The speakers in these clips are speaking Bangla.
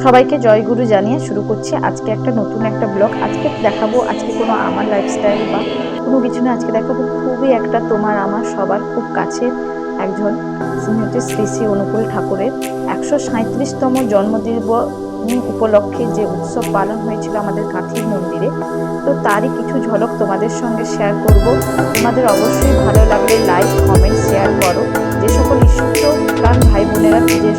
সবাইকে জয়গুরু জানিয়ে শুরু করছি আজকে একটা নতুন একটা ব্লগ। আজকে দেখাবো, আজকে কোনো আমার লাইফস্টাইল বা কোনো কিছু না, আজকে দেখাবো খুবই একটা তোমার আমার সবার খুব কাছের একজন, তিনি হচ্ছে শ্রী শ্রী অনুকূল ঠাকুরের 137তম জন্মদিন উপলক্ষে যে উৎসব পালন হয়েছিল আমাদের কাঁথির মন্দিরে। তো তারই কিছু ঝলক তোমাদের সঙ্গে শেয়ার করব। তোমাদের অবশ্যই ভালো লাগলে লাইক কমেন্ট শেয়ার করো। যে সকল ঈশ্বর প্রাণ ভাই বোনেরা যে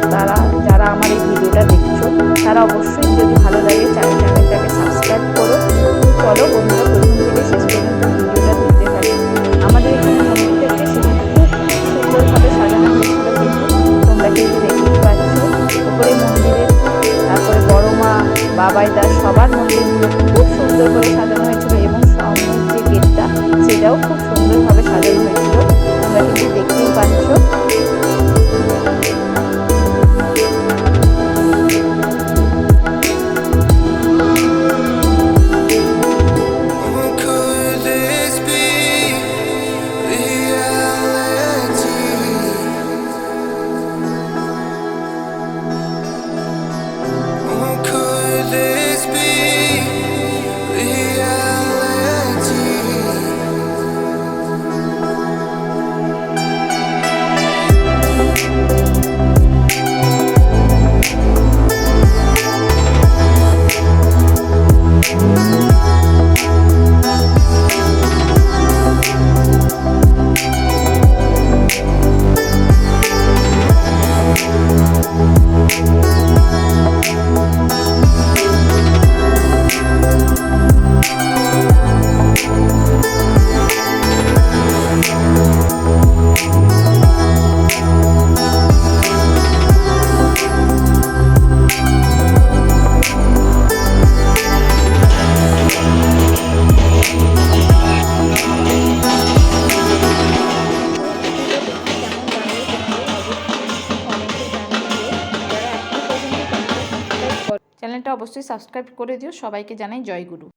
যারা আমার এই ভিডিওটা দেখছো, তারা অবশ্যই যদি ভালো লাগে চ্যানেলটাকে সাবস্ক্রাইব করো। চলো বন্ধুরা, প্রথম থেকে শেষ পর্যন্ত ভিডিওটা দেখতে থাকি। আমাদের এখানে মন্দিরটাকে সেদিন খুব সুন্দরভাবে সাজানো হয়েছিল, কিন্তু তোমরা কিন্তু দেখতেই পাচ্ছ উপরে মন্দিরের, তারপরে বড় মা বাবাইদা সবার মন্দিরগুলো খুব সুন্দর করে সাজানো হয়েছিল, এবং সামনের যে গেটটা সেটাও খুব সুন্দরভাবে সাজানো হয়েছিল, তোমরা কিন্তু দেখতেই পাচ্ছ। চ্যানেলটা অবশ্যই সাবস্ক্রাইব করে দিও। সবাইকে জানাই জয়গুরু।